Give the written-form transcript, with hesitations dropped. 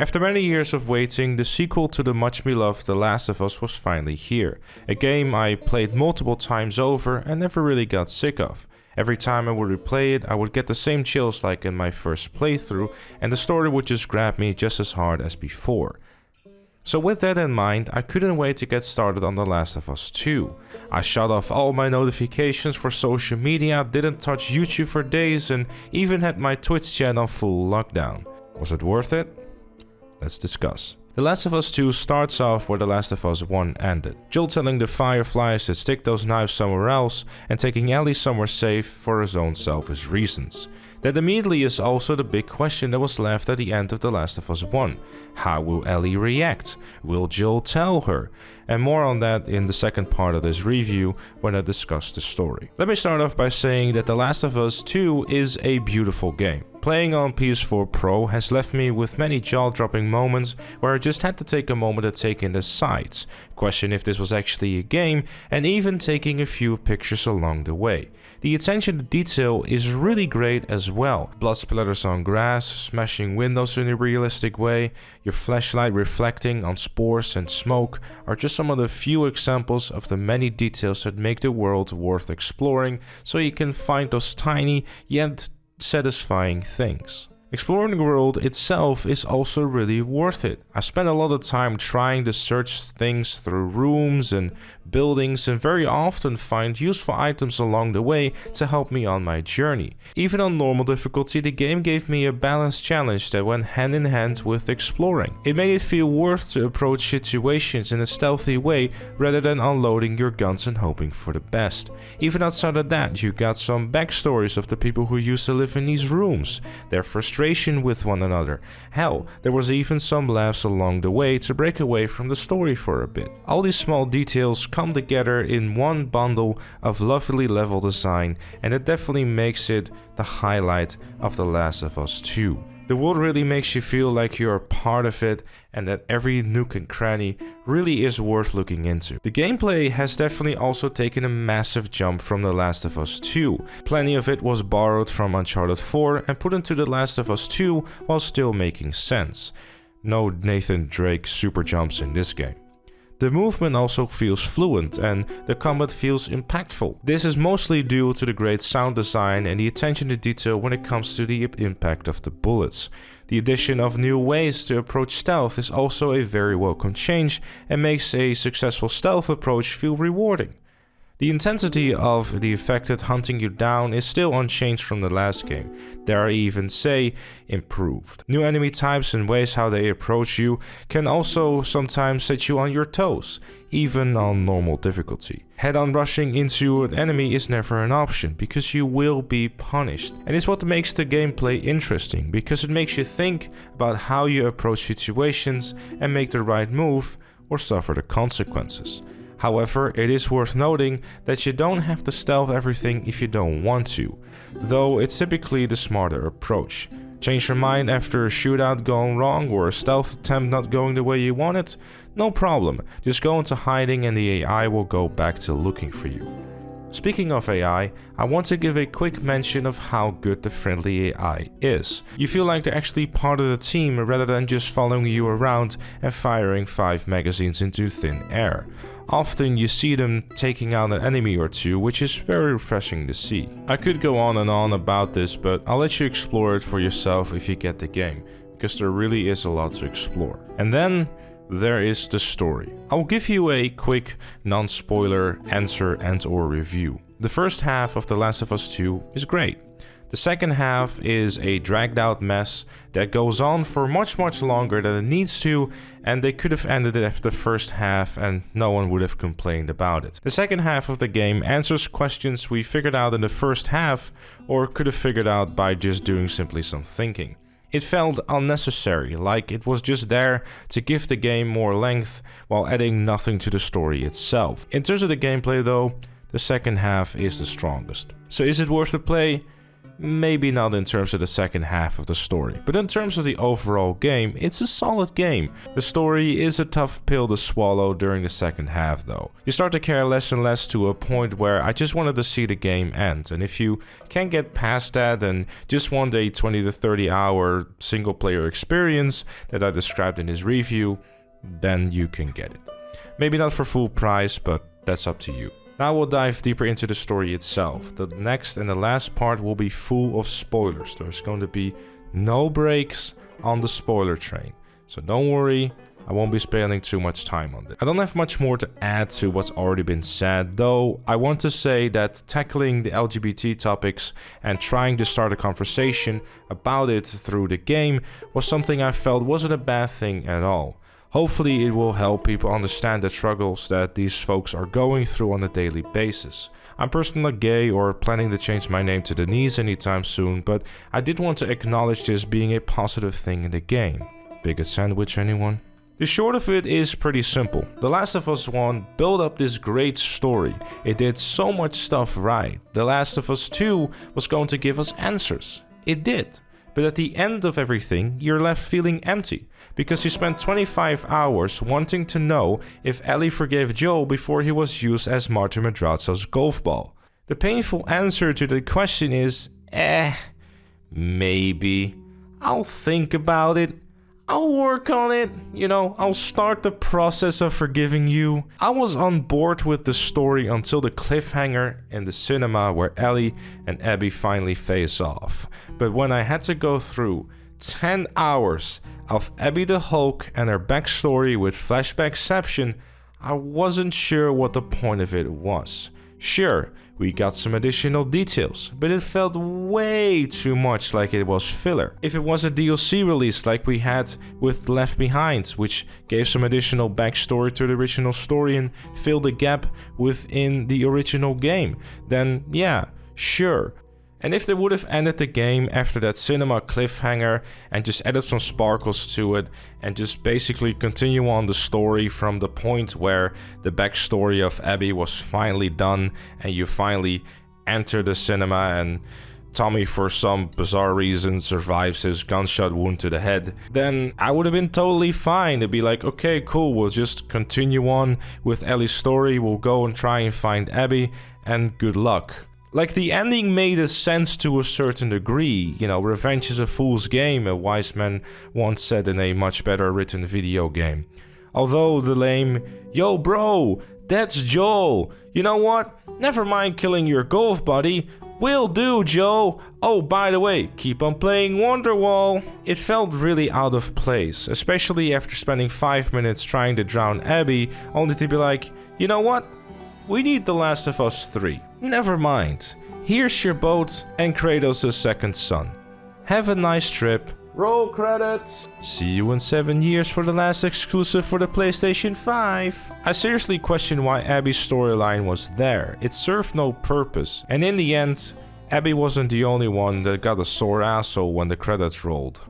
After many years of waiting, the sequel to the much beloved The Last of Us was finally here. A game I played multiple times over and never really got sick of. Every time I would replay it, I would get the same chills like in my first playthrough, and the story would just grab me just as hard as before. So with that in mind, I couldn't wait to get started on The Last of Us 2. I shut off all my notifications for social media, didn't touch YouTube for days, and even had my Twitch channel full lockdown. Was it worth it? Let's discuss. The Last of Us 2 starts off where The Last of Us 1 ended. Joel telling the Fireflies to stick those knives somewhere else and taking Ellie somewhere safe for his own selfish reasons. That immediately is also the big question that was left at the end of The Last of Us 1. How will Ellie react? Will Joel tell her? And more on that in the second part of this review when I discuss the story. Let me start off by saying that The Last of Us 2 is a beautiful game. Playing on PS4 Pro has left me with many jaw-dropping moments where I just had to take a moment to take in the sights, question if this was actually a game, and even taking a few pictures along the way. The attention to detail is really great as well. Blood splatters on grass, smashing windows in a realistic way, your flashlight reflecting on spores and smoke are just some of the few examples of the many details that make the world worth exploring, so you can find those tiny yet satisfying things. Exploring the world itself is also really worth it. I spent a lot of time trying to search things through rooms and buildings and very often find useful items along the way to help me on my journey. Even on normal difficulty, the game gave me a balanced challenge that went hand in hand with exploring. It made it feel worth to approach situations in a stealthy way rather than unloading your guns and hoping for the best. Even outside of that, you got some backstories of the people who used to live in these rooms, their frustration with one another. Hell, there was even some laughs along the way to break away from the story for a bit. All these small details come together in one bundle of lovely level design, and it definitely makes it the highlight of The Last of Us 2. The world really makes you feel like you are part of it and that every nook and cranny really is worth looking into. The gameplay has definitely also taken a massive jump from The Last of Us 2. Plenty of it was borrowed from Uncharted 4 and put into The Last of Us 2 while still making sense. No Nathan Drake super jumps in this game. The movement also feels fluent and the combat feels impactful. This is mostly due to the great sound design and the attention to detail when it comes to the impact of the bullets. The addition of new ways to approach stealth is also a very welcome change and makes a successful stealth approach feel rewarding. The intensity of the affected hunting you down is still unchanged from the last game, dare I even say improved. New enemy types and ways how they approach you can also sometimes set you on your toes, even on normal difficulty. Head-on rushing into an enemy is never an option because you will be punished. And it's what makes the gameplay interesting because it makes you think about how you approach situations and make the right move or suffer the consequences. However, it is worth noting that you don't have to stealth everything if you don't want to, though it's typically the smarter approach. Change your mind after a shootout going wrong or a stealth attempt not going the way you want it? No problem, just go into hiding and the AI will go back to looking for you. Speaking of AI, I want to give a quick mention of how good the friendly AI is. You feel like they're actually part of the team rather than just following you around and firing 5 magazines into thin air. Often you see them taking out an enemy or two, which is very refreshing to see. I could go on and on about this, but I'll let you explore it for yourself if you get the game, because there really is a lot to explore. And then there is the story. I'll give you a quick non-spoiler answer and/or review. The first half of The Last of Us 2 is great. The second half is a dragged out mess that goes on for much longer than it needs to, and they could have ended it after the first half and no one would have complained about it. The second half of the game answers questions we figured out in the first half or could have figured out by just doing simply some thinking. It felt unnecessary, like it was just there to give the game more length while adding nothing to the story itself. In terms of the gameplay though, the second half is the strongest. So is it worth the play? Maybe not in terms of the second half of the story, but in terms of the overall game, it's a solid game. The story is a tough pill to swallow during the second half though. You start to care less and less to a point where I just wanted to see the game end, and if you can't get past that and just want a 20 to 30 hour single player experience that I described in this review, then you can get it. Maybe not for full price, but that's up to you. Now we'll dive deeper into the story itself. The next and the last part will be full of spoilers. There's going to be no breaks on the spoiler train. So don't worry, I won't be spending too much time on this. I don't have much more to add to what's already been said, though I want to say that tackling the LGBT topics and trying to start a conversation about it through the game was something I felt wasn't a bad thing at all. Hopefully it will help people understand the struggles that these folks are going through on a daily basis. I'm personally not gay or planning to change my name to Denise anytime soon, but I did want to acknowledge this being a positive thing in the game. Bigot sandwich, anyone? The short of it is pretty simple. The Last of Us 1 built up this great story. It did so much stuff right. The Last of Us 2 was going to give us answers. It did. But at the end of everything, you're left feeling empty, because you spent 25 hours wanting to know if Ellie forgave Joel before he was used as Martin Madrazo's golf ball. The painful answer to the question is, maybe. I'll think about it. I'll work on it, I'll start the process of forgiving you. I was on board with the story until the cliffhanger in the cinema where Ellie and Abby finally face off. But when I had to go through 10 hours of Abby the Hulk and her backstory with flashbackception, I wasn't sure what the point of it was. Sure, we got some additional details, but it felt way too much like it was filler. If it was a DLC release like we had with Left Behind, which gave some additional backstory to the original story and filled the gap within the original game, then yeah, sure. And if they would have ended the game after that cinema cliffhanger and just added some sparkles to it and just basically continue on the story from the point where the backstory of Abby was finally done and you finally enter the cinema and Tommy, for some bizarre reason, survives his gunshot wound to the head, then I would have been totally fine. It'd be like, okay, cool, we'll just continue on with Ellie's story, we'll go and try and find Abby, and good luck. Like, the ending made a sense to a certain degree. Revenge is a fool's game, a wise man once said in a much better written video game. Although the lame, yo bro, that's Joel. You know what? Never mind killing your golf buddy. Will do, Joe. Oh, by the way, keep on playing Wonderwall. It felt really out of place, especially after spending 5 minutes trying to drown Abby, only to be like, you know what? We need The Last of Us 3. Never mind. Here's your boat and Kratos' second son. Have a nice trip. Roll credits. See you in 7 years for the last exclusive for the PlayStation 5. I seriously question why Abby's storyline was there. It served no purpose. And in the end, Abby wasn't the only one that got a sore asshole when the credits rolled.